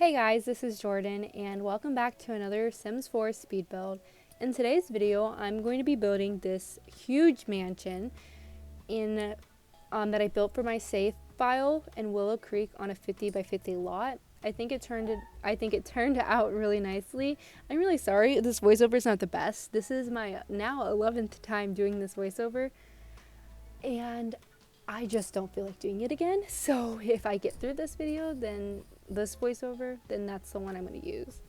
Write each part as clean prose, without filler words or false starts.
Hey guys, this is Jordan and welcome back to another Sims 4 speed build. In today's video, I'm going to be building this huge mansion in that I built for my save file in Willow Creek on a 50 by 50 lot. I think it turned out really nicely. I'm really sorry this voiceover is not the best. This is my now 11th time doing this voiceover and I just don't feel like doing it again. So if I get through this video, then this voiceover, then that's the one I'm going to use.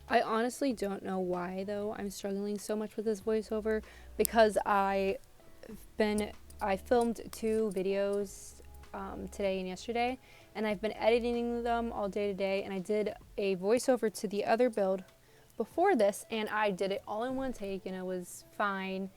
I honestly don't know why though I'm struggling so much with this voiceover, because I filmed 2 videos today and yesterday, and I've been editing them all day today, and I did a voiceover to the other build before this and I did it all in one take and it was fine.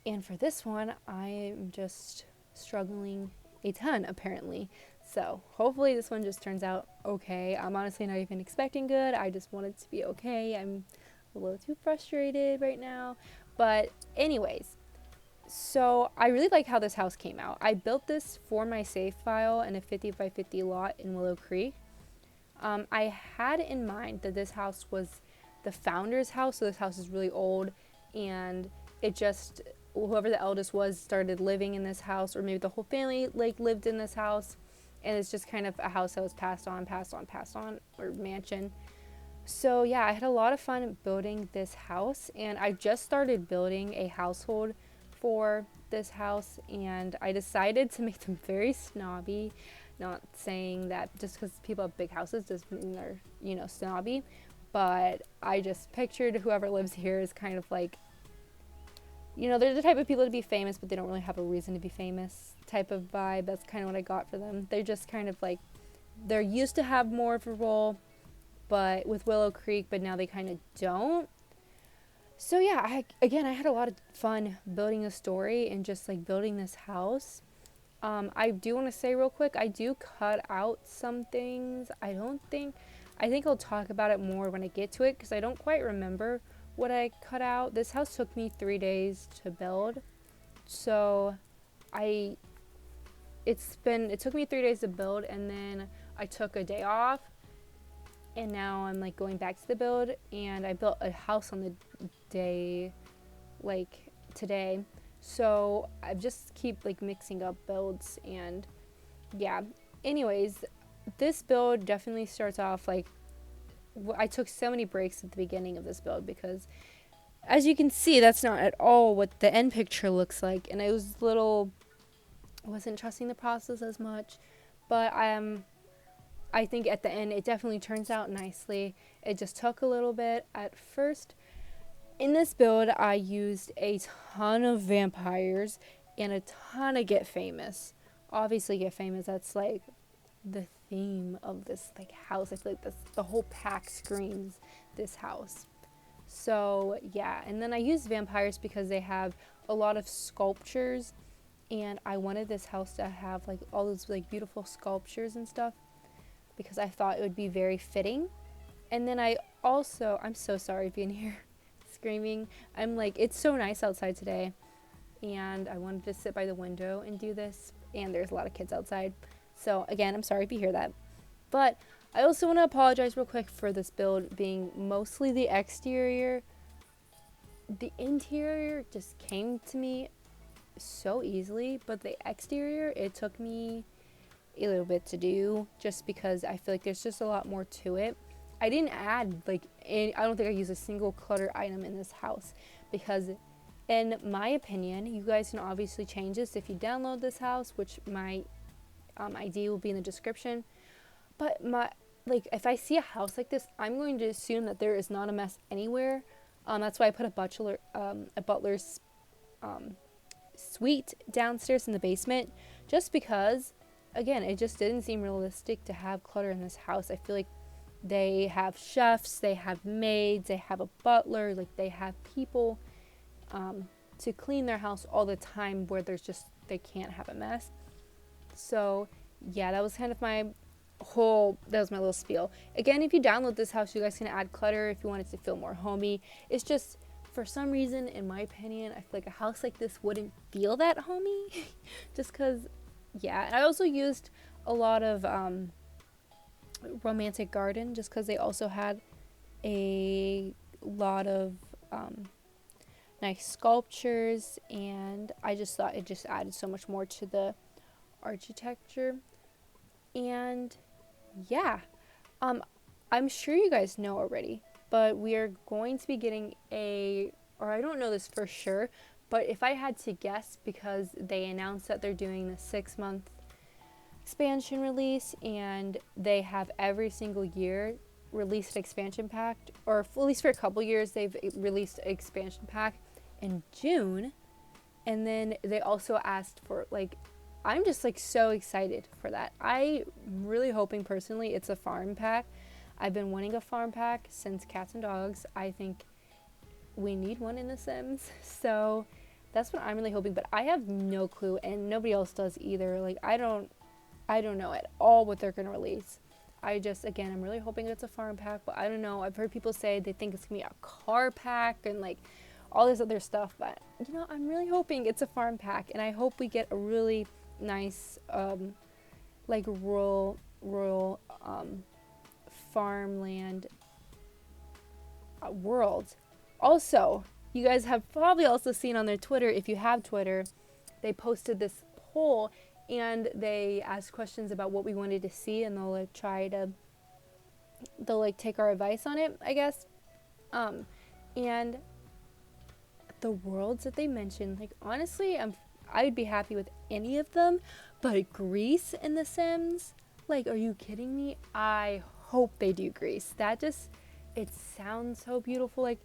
And for this one, I'm just struggling a ton apparently. So hopefully this one just turns out okay. I'm honestly not even expecting good. I just want it to be okay. I'm a little too frustrated right now. But anyways, so I really like how this house came out. I built this for my save file in a 50 by 50 lot in Willow Creek. I had in mind that this house was the founder's house, so this house is really old, and it just, whoever the eldest was started living in this house, or maybe the whole family like lived in this house, and it's just kind of a house that was passed on, or mansion. So yeah, I had a lot of fun building this house, and I just started building a household for this house, and I decided to make them very snobby. Not saying that just because people have big houses doesn't mean they're, snobby, but I just pictured whoever lives here is kind of like, they're the type of people to be famous, but they don't really have a reason to be famous type of vibe. That's kind of what I got for them. They're just kind of like, they're used to have more of a role, but with Willow Creek, but now they kind of don't. So yeah, I had a lot of fun building a story and just like building this house. I do want to say real quick, I do cut out some things. I think I'll talk about it more when I get to it, because I don't quite remember what I cut out. This house took me 3 days to build. So it took me 3 days to build, and then I took a day off, and now I'm like going back to the build, and I built a house on the day like today. So I just keep like mixing up builds, and yeah. Anyways, this build definitely starts off like, I took so many breaks at the beginning of this build, because as you can see, that's not at all what the end picture looks like, and I wasn't trusting the process as much, but I think at the end it definitely turns out nicely. It just took a little bit at first. In this build, I used a ton of vampires and a ton of Get Famous. Obviously, Get Famous, that's like the theme of this like house. I feel like the whole pack screams this house. So yeah, and then I used vampires because they have a lot of sculptures, and I wanted this house to have like all those like beautiful sculptures and stuff, because I thought it would be very fitting. And then I'm so sorry being here screaming. I'm like, it's so nice outside today, and I wanted to sit by the window and do this, and there's a lot of kids outside. So again, I'm sorry if you hear that. But I also want to apologize real quick for this build being mostly the exterior. The interior just came to me so easily, but the exterior, it took me a little bit to do, just because I feel like there's just a lot more to it. I didn't add I don't think I used a single clutter item in this house, because in my opinion, you guys can obviously change this if you download this house, which my ID will be in the description. But if I see a house like this, I'm going to assume that there is not a mess anywhere. That's why I put a butler's suite downstairs in the basement, just because, again, it just didn't seem realistic to have clutter in this house. I feel like they have chefs, they have maids, they have a butler, like they have people to clean their house all the time, where they can't have a mess. So yeah, that was kind of my little spiel. Again, if you download this house, you guys can add clutter if you want it to feel more homey. It's just, for some reason, in my opinion, I feel like a house like this wouldn't feel that homey. Just because, yeah. And I also used a lot of romantic garden, just because they also had a lot of nice sculptures, and I just thought it just added so much more to the architecture. And yeah, I'm sure you guys know already, but we are going to be getting or I don't know this for sure, but if I had to guess, because they announced that they're doing the 6-month expansion release, and they have every single year released an expansion pack, or at least for a couple years they've released an expansion pack in June. And then they also asked for, like, I'm just like so excited for that. I'm really hoping personally it's a farm pack. I've been wanting a farm pack since Cats and Dogs. I think we need one in The Sims. So that's what I'm really hoping, but I have no clue, and nobody else does either. Like, I don't know at all what they're going to release. Again, I'm really hoping it's a farm pack, but I don't know. I've heard people say they think it's going to be a car pack and like all this other stuff, but I'm really hoping it's a farm pack, and I hope we get a really nice like rural farmland world. Also, you guys have probably also seen on their Twitter, if you have Twitter, they posted this poll, and they asked questions about what we wanted to see, and they'll take our advice on it, I guess. And the worlds that they mentioned, like, honestly, I'd be happy with any of them, but Greece in The Sims, like, are you kidding me? I hope they do Greece. It sounds so beautiful. Like,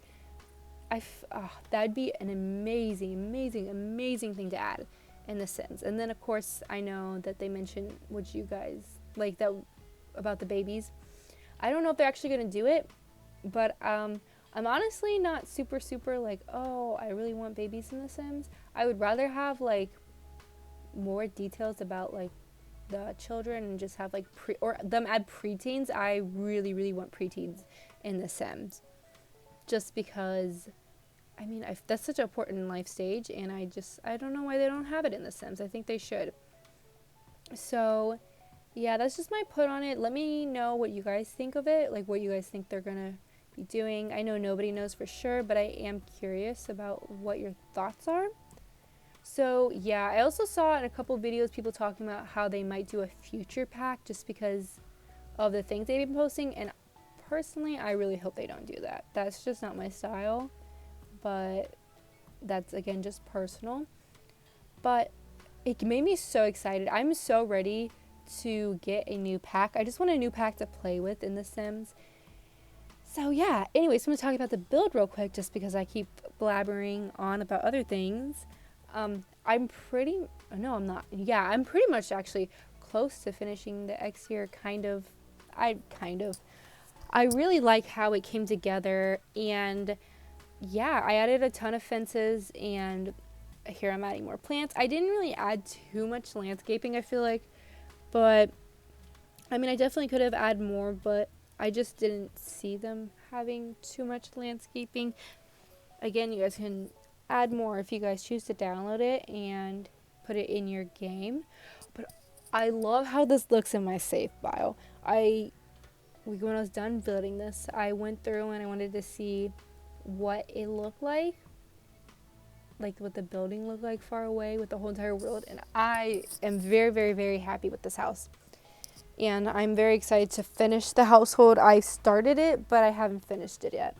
that'd be an amazing thing to add in The Sims. And then, of course, I know that they mentioned what you guys like, that about the babies. I don't know if they're actually going to do it, but I'm honestly not super like, oh, I really want babies in The Sims. I would rather have like more details about like the children, and just have like or them add preteens. I really want preteens in The Sims, just because that's such an important life stage, and I don't know why they don't have it in The Sims. I think they should. So yeah, that's just my put on it. Let me know what you guys think of it, like what you guys think they're gonna be doing. I know nobody knows for sure, but I am curious about what your thoughts are. So yeah, I also saw in a couple videos people talking about how they might do a future pack, just because of the things they've been posting, and personally I really hope they don't do that. That's just not my style, but that's, again, just personal. But it made me so excited. I'm so ready to get a new pack. I just want a new pack to play with in The Sims. So yeah, anyways, I'm going to talk about the build real quick, just because I keep blabbering on about other things. I'm pretty much actually close to finishing the exterior, I really like how it came together, and yeah, I added a ton of fences, and here I'm adding more plants. I didn't really add too much landscaping, I feel like, but I definitely could have added more, but I just didn't see them having too much landscaping. Again, you guys can add more if you guys choose to download it and put it in your game. But I love how this looks in my save file. When I was done building this, I went through and I wanted to see what it looked like what the building looked like far away with the whole entire world, and I am very happy with this house, and I'm very excited to finish the household. I started it, but I haven't finished it yet.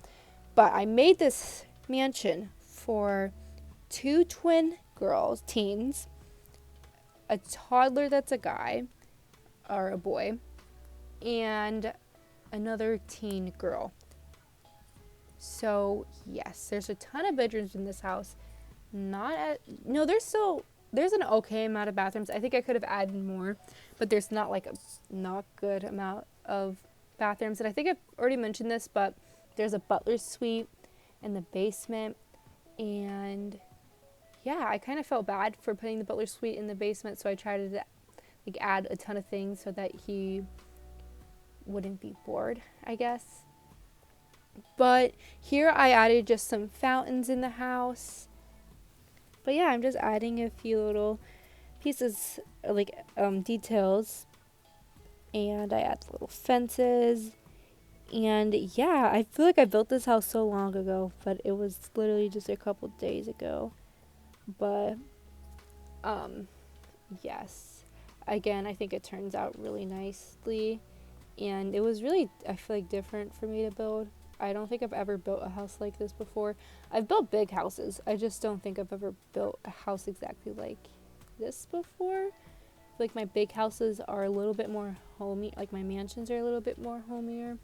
But I made this mansion for 2 twin teens, a toddler that's a guy or a boy, and another teen girl. So yes, there's a ton of bedrooms in this house. There's an okay amount of bathrooms. I think I could have added more, but there's not good amount of bathrooms. And I think I've already mentioned this, but there's a butler's suite in the basement, and yeah, I kind of felt bad for putting the butler's suite in the basement, so I tried to add a ton of things so that he wouldn't be bored, I guess. But here I added just some fountains in the house. But yeah, I'm just adding a few little pieces, details. and I added little fences. And yeah, I feel like I built this house so long ago, but it was literally just a couple days ago. But um yes. Again, I think it turns out really nicely, and it was really, I feel like, different for me to build. I don't think I've ever built a house like this before. I've built big houses. I just don't think I've ever built a house exactly like this before. Like my big houses are a little bit more homey, like my mansions are a little bit more homier.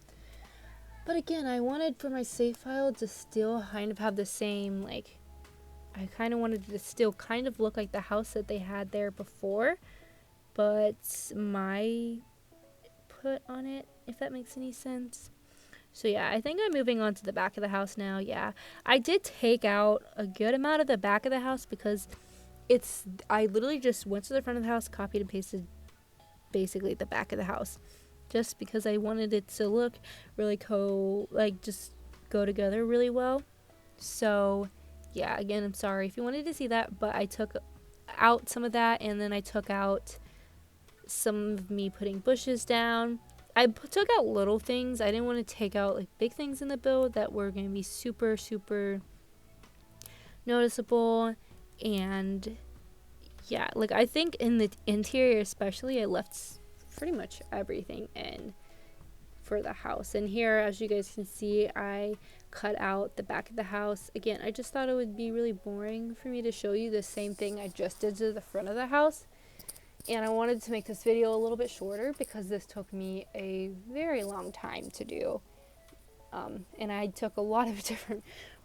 But again, I wanted for my save file to still kind of have the same, like, I kind of wanted it to still kind of look like the house that they had there before, but my put on it, if that makes any sense. So yeah, I think I'm moving on to the back of the house now. Yeah, I did take out a good amount of the back of the house because I literally just went to the front of the house, copied and pasted basically the back of the house, just because I wanted it to look really just go together really well. So yeah, again, I'm sorry if you wanted to see that, but I took out some of that, and then I took out some of me putting bushes down. I took out little things. I didn't want to take out like big things in the build that were going to be super, super noticeable. And yeah, like I think in the interior especially, I left pretty much everything in for the house. And here, as you guys can see, I cut out the back of the house. Again, I just thought it would be really boring for me to show you the same thing I just did to the front of the house. And I wanted to make this video a little bit shorter because this took me a very long time to do. And I took a lot of different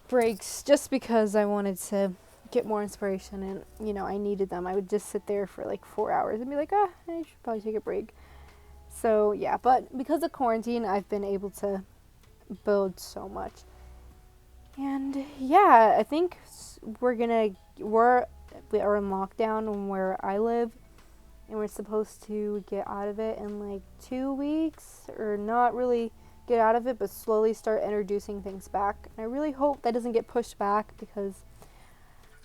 breaks just because I wanted to get more inspiration, and I needed them. I would just sit there for like 4 hours and be like, I should probably take a break. So yeah, but because of quarantine, I've been able to build so much. And yeah, I think we are in lockdown where I live, and we're supposed to get out of it in like 2 weeks, or not really get out of it, but slowly start introducing things back. And I really hope that doesn't get pushed back because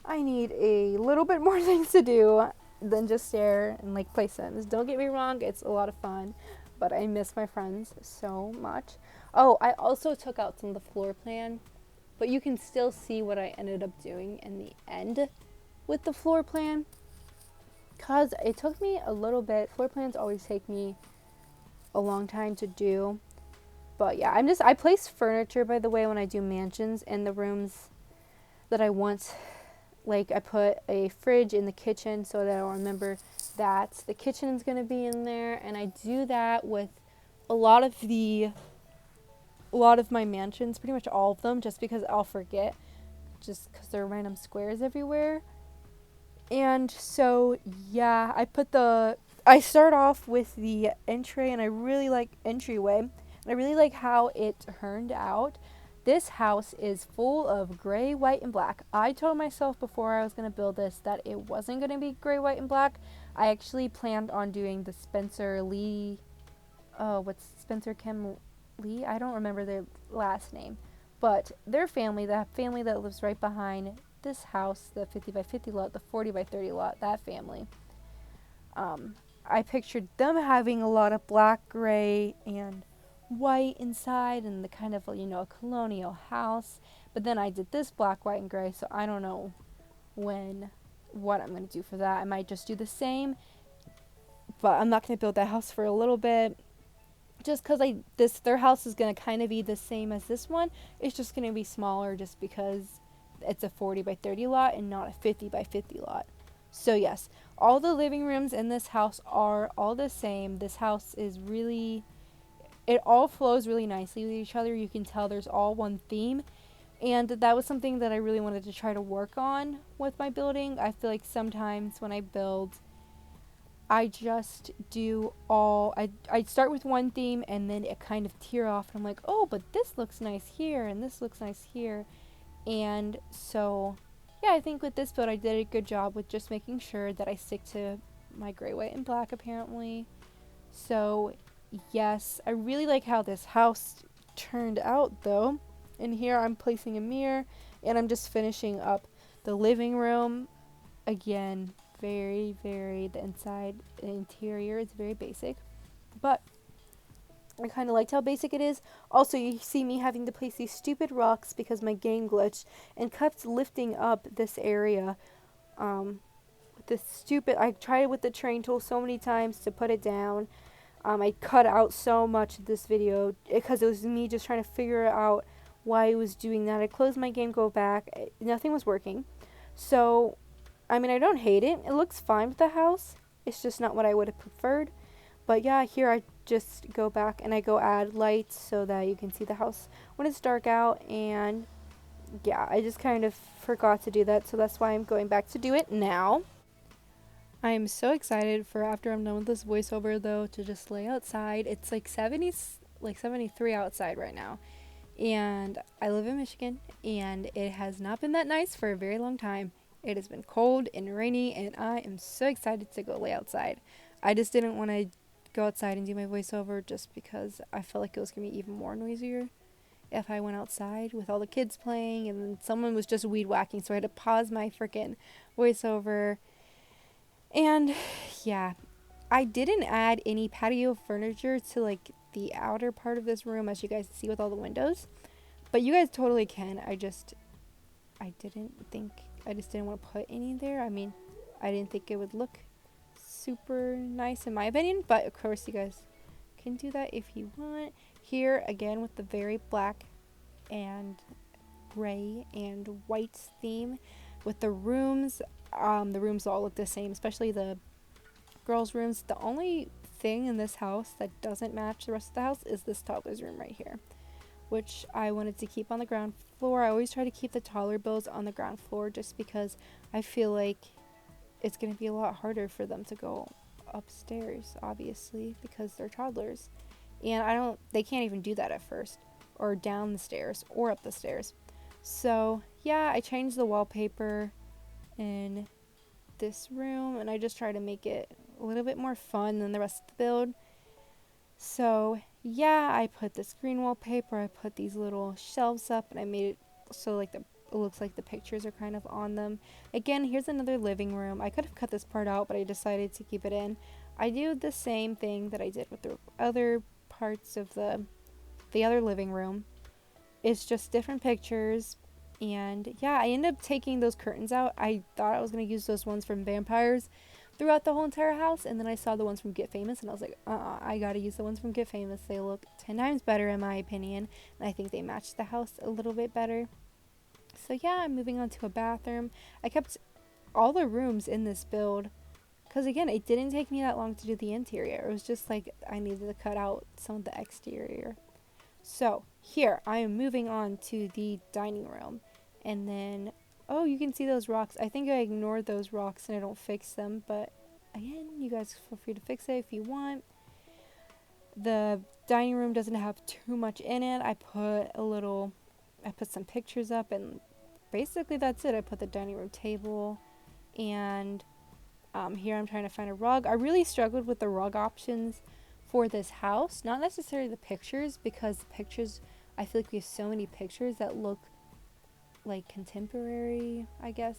I need a little bit more things to do than just stare and like play Sims. Don't get me wrong, it's a lot of fun, but I miss my friends so much. Oh, I also took out some of the floor plan, but you can still see what I ended up doing in the end with the floor plan, because it took me a little bit. Floor plans always take me a long time to do. But yeah, I place furniture, by the way, when I do mansions in the rooms that I want. Like, I put a fridge in the kitchen so that I'll remember that the kitchen is going to be in there. And I do that with a lot of my mansions, pretty much all of them, just because I'll forget, just because there are random squares everywhere. And so yeah, I start off with the entryway, and I really like entryway, and I really like how it turned out. This house is full of gray, white, and black. I told myself before I was going to build this that it wasn't going to be gray, white, and black. I actually planned on doing the Spencer Lee, what's Spencer Kim Lee? I don't remember their last name. But their family, the family that lives right behind this house, the 50 by 50 lot, the 40 by 30 lot, that family, I pictured them having a lot of black, gray, and white inside, and the kind of, a colonial house. But then I did this black, white, and gray, so I don't know what I'm going to do for that. I might just do the same, but I'm not going to build that house for a little bit, just because their house is going to kind of be the same as this one. It's just going to be smaller just because it's a 40 by 30 lot and not a 50 by 50 lot. So yes, all the living rooms in this house are all the same. This house is it all flows really nicely with each other. You can tell there's all one theme. And that was something that I really wanted to try to work on with my building. I feel like sometimes when I build, I just do I start with one theme, and then it kind of tear off, and I'm like, oh, but this looks nice here, and this looks nice here. And so, yeah, I think with this build, I did a good job with just making sure that I stick to my gray, white, and black, apparently. So, yes, I really like how this house turned out, though. And here I'm placing a mirror, and I'm just finishing up the living room. Again, very, very, the interior is very basic. but I kind of liked how basic it is. Also, you see me having to place these stupid rocks because my game glitched and kept lifting up this area. With this stupid, I tried it with the train tool so many times to put it down. I cut out so much of this video because it was me just trying to figure out why it was doing that. I closed my game, go back, nothing was working. So, I mean, I don't hate it. It looks fine with the house. It's just not what I would have preferred. But yeah, here I just go back and I go add lights so that you can see the house when it's dark out. And yeah, I just kind of forgot to do that. So that's why I'm going back to do it now. I am so excited for after I'm done with this voiceover though to just lay outside. It's like 73 outside right now. And I live in Michigan and it has not been that nice for a very long time. It has been cold and rainy and I am so excited to go lay outside. I just didn't want to go outside and do my voiceover just because I felt like it was going to be even more noisier if I went outside with all the kids playing and then someone was just weed whacking, so I had to pause my freaking voiceover. And yeah, I didn't add any patio furniture to like the outer part of this room, as you guys see with all the windows, but you guys totally can. I just didn't want to put any there. I mean, I didn't think it would look super nice in my opinion, but of course you guys can do that if you want. Here again with the very black and gray and white theme with the rooms. The rooms all look the same, especially the girls' rooms. The only thing in this house that doesn't match the rest of the house is this toddler's room right here, which I wanted to keep on the ground floor. I always try to keep the taller builds on the ground floor just because I feel like it's going to be a lot harder for them to go upstairs, obviously, because they're toddlers. And they can't even do that at first, or down the stairs, or up the stairs. So, yeah, I changed the wallpaper in this room, and I just try to make it a little bit more fun than the rest of the build. So, yeah, I put this green wallpaper, I put these little shelves up, and I made it so like it looks like the pictures are kind of on them. Again, here's another living room. I could have cut this part out, but I decided to keep it in. I do the same thing that I did with the other parts of the other living room. It's just different pictures. And yeah, I ended up taking those curtains out. I thought I was going to use those ones from Vampires throughout the whole entire house, and then I saw the ones from Get Famous and I was like, I gotta use the ones from Get Famous. They look 10 times better in my opinion, and I think they match the house a little bit better. So yeah, I'm moving on to a bathroom. I kept all the rooms in this build because again, it didn't take me that long to do the interior. It was just like I needed to cut out some of the exterior. So here I am moving on to the dining room, and then oh, you can see those rocks. I think I ignored those rocks and I don't fix them, but again, you guys feel free to fix it if you want. The dining room doesn't have too much in it. I put some pictures up, and basically that's it. I put the dining room table, and here I'm trying to find a rug. I really struggled with the rug options for this house. Not necessarily the pictures, because the pictures, I feel like we have so many pictures that look like contemporary, I guess,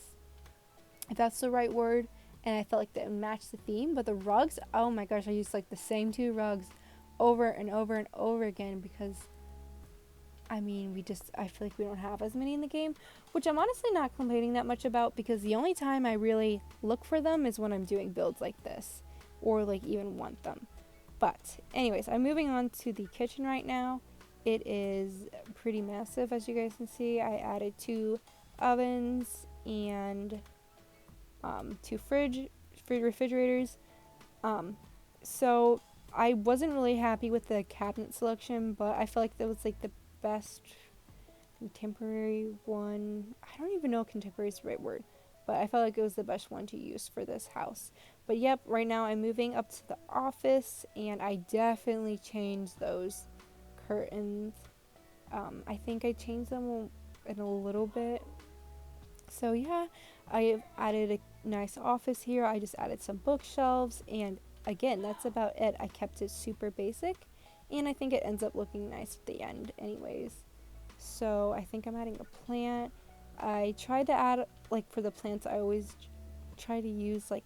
if that's the right word, and I felt like that matched the theme. But the rugs, oh my gosh, I used like the same two rugs over and over and over again because I mean, I feel like we don't have as many in the game, which I'm honestly not complaining that much about, because the only time I really look for them is when I'm doing builds like this, or like even want them. But anyways, I'm moving on to the kitchen right now. It is pretty massive, as you guys can see. I added 2 ovens and 2 refrigerators. So I wasn't really happy with the cabinet selection, but I felt like that was like the best contemporary one. I don't even know if contemporary is the right word, but I felt like it was the best one to use for this house. But yep, right now I'm moving up to the office, and I definitely changed those curtains. I think I changed them in a little bit. So yeah, I added a nice office here. I just added some bookshelves, and again, that's about it. I kept it super basic, and I think it ends up looking nice at the end anyways. So I think I'm adding a plant. I tried to add, like for the plants, I always try to use like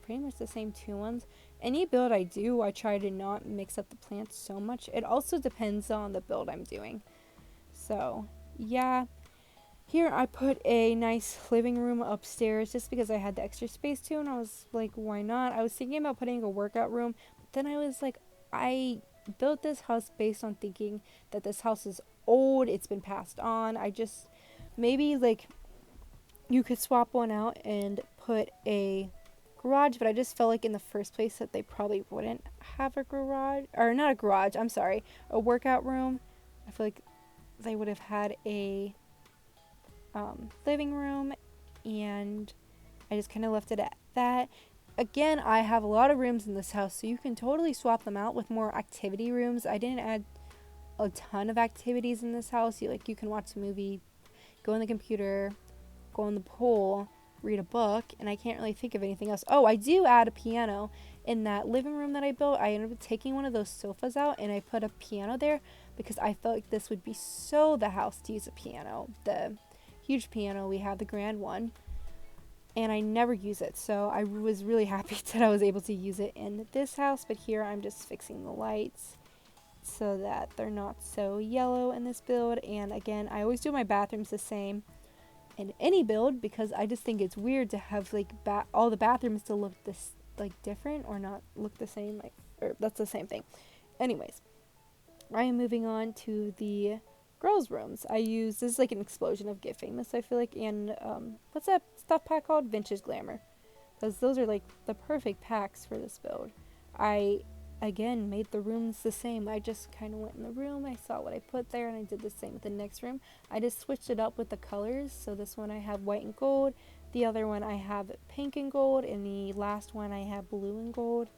pretty much the same two ones. Any build I do, I try to not mix up the plants so much. It also depends on the build I'm doing. So, yeah. Here I put a nice living room upstairs just because I had the extra space too, and I was like, why not? I was thinking about putting a workout room, but then I was like, I built this house based on thinking that this house is old, it's been passed on. I just, maybe like you could swap one out and put a garage, but I just felt like in the first place that they probably wouldn't have a garage, or not a garage, I'm sorry, a workout room. I feel like they would have had a living room, and I just kind of left it at that. Again, I have a lot of rooms in this house, so you can totally swap them out with more activity rooms. I didn't add a ton of activities in this house. You can watch a movie, go on the computer, go on the pool, read a book, and I can't really think of anything else. Oh, I do add a piano in that living room that I built. I ended up taking one of those sofas out and I put a piano there because I felt like this would be so the house to use a piano. The huge piano we have, the grand one, and I never use it, so I was really happy that I was able to use it in this house. But here I'm just fixing the lights so that they're not so yellow in this build. And again, I always do my bathrooms the same in any build because I just think it's weird to have like all the bathrooms to look this like different or not look the same, like, or that's the same thing. Anyways, I am moving on to the girls' rooms. This is like an explosion of Get Famous, I feel like, and what's that stuff pack called? Vintage Glamour, because those are like the perfect packs for this build. I again made the rooms the same. I just kind of went in the room, I saw what I put there, and I did the same with the next room. I just switched it up with the colors. So this one I have white and gold, the other one I have pink and gold, and the last one I have blue and gold.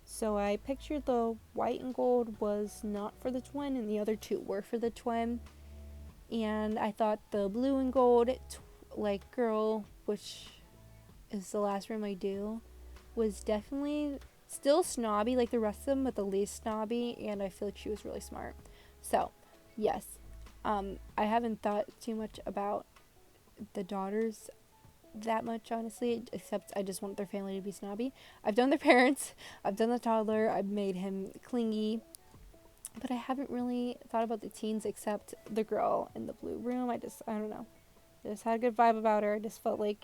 So I pictured the white and gold was not for the twin and the other two were for the twin. And I thought the blue and gold like girl, which is the last room I do, was definitely still snobby like the rest of them, but the least snobby, and I feel like she was really smart. So yes, I haven't thought too much about the daughters that much, honestly, except I just want their family to be snobby. I've done their parents, I've done the toddler, I've made him clingy, but I haven't really thought about the teens except the girl in the blue room. I don't know. I just had a good vibe about her. I just felt like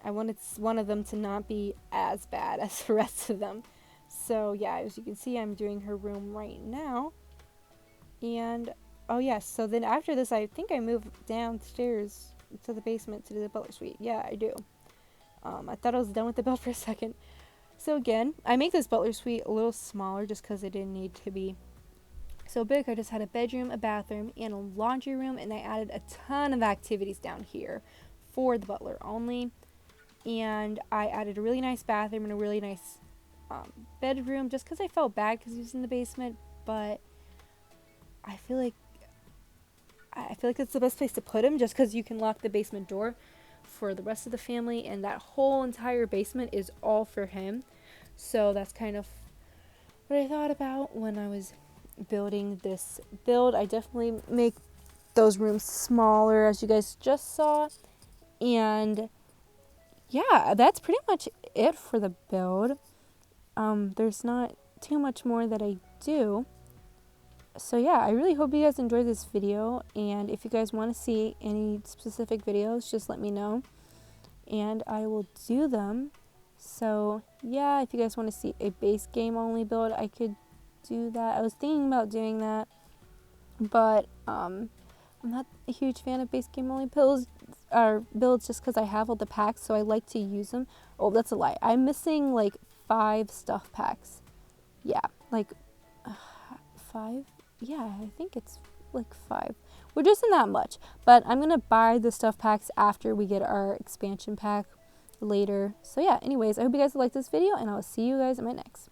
I wanted one of them to not be as bad as the rest of them. So yeah, as you can see, I'm doing her room right now. And oh yes, so then after this, I think I moved downstairs to the basement to do the butler suite. Yeah, I do. I thought I was done with the build for a second. So again, I make this butler suite a little smaller just because it didn't need to be so big. I just had a bedroom, a bathroom, and a laundry room, and I added a ton of activities down here for the butler only. And I added a really nice bathroom and a really nice bedroom just because I felt bad because he was in the basement, but I feel like it's the best place to put him just because you can lock the basement door for the rest of the family, and that whole entire basement is all for him. So that's kind of what I thought about when I was building this build. I definitely make those rooms smaller, as you guys just saw. And yeah, that's pretty much it for the build. There's not too much more that I do. So yeah, I really hope you guys enjoyed this video, and if you guys want to see any specific videos, just let me know and I will do them. So yeah, if you guys want to see a base game only build, I could do that. I was thinking about doing that, but I'm not a huge fan of base game only builds just because I have all the packs, so I like to use them. Oh, that's a lie. I'm missing like 5 stuff packs. Yeah, like 5. Yeah, I think it's like 5, which isn't that much, but I'm gonna buy the stuff packs after we get our expansion pack later. So yeah, anyways, I hope you guys liked this video, and I'll see you guys in my next.